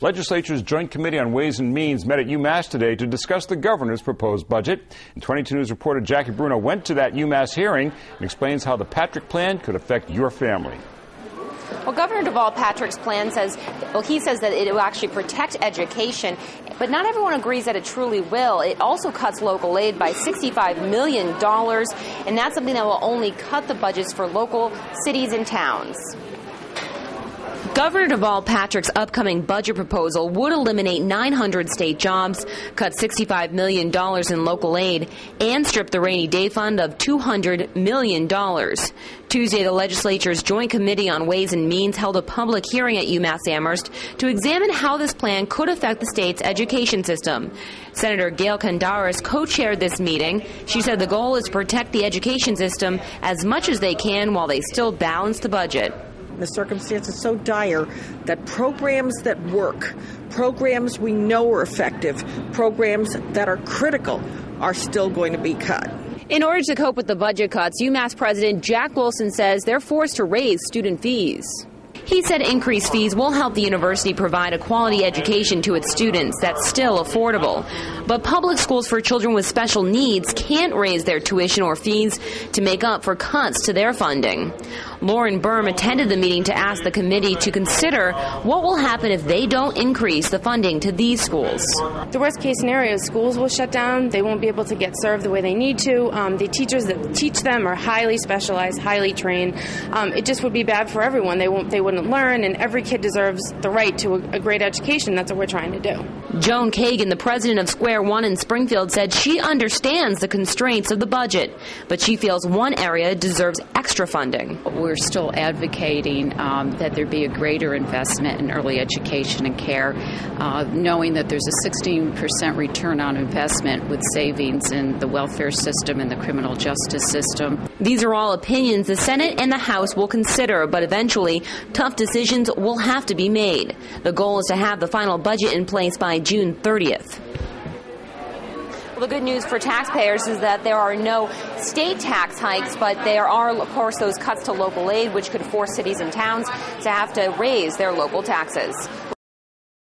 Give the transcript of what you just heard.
Legislature's Joint Committee on Ways and Means met at UMass today to discuss the governor's proposed budget. And 22 News reporter Jackie Bruno went to that UMass hearing and explains how the Patrick plan could affect your family. Well, Governor Deval Patrick's plan says that it will actually protect education, but not everyone agrees that it truly will. It also cuts local aid by $65 million, and that's something that will only cut the budgets for local cities and towns. Governor Deval Patrick's upcoming budget proposal would eliminate 900 state jobs, cut $65 million in local aid, and strip the rainy day fund of $200 million. Tuesday, the legislature's Joint Committee on Ways and Means held a public hearing at UMass Amherst to examine how this plan could affect the state's education system. Senator Gail Candaris co-chaired this meeting. She said the goal is to protect the education system as much as they can while they still balance the budget. The circumstance is so dire that programs that work, programs we know are effective, programs that are critical are still going to be cut. In order to cope with the budget cuts, UMass President Jack Wilson says they're forced to raise student fees. He said increased fees will help the university provide a quality education to its students that's still affordable. But public schools for children with special needs can't raise their tuition or fees to make up for cuts to their funding. Lauren BURM attended the meeting to ask the committee to consider what will happen if they don't increase the funding to these schools. The worst case scenario is schools will shut down. They won't be able to get served the way they need to. The teachers that teach them are highly specialized, highly trained. It just would be bad for everyone. They wouldn't learn, and every kid deserves the right to a great education. That's what we're trying to do. Joan KAGAN, the president of Square One in Springfield, said she understands the constraints of the budget, but she feels one area deserves extra funding. We're still advocating that there be a greater investment in early education and care, knowing that there's a 16% return on investment with savings in the welfare system and the criminal justice system. These are all opinions the Senate and the House will consider, but eventually tough decisions will have to be made. The goal is to have the final budget in place by June 30th. Well, the good news for taxpayers is that there are no state tax hikes, but there are, of course, those cuts to local aid, which could force cities and towns to have to raise their local taxes.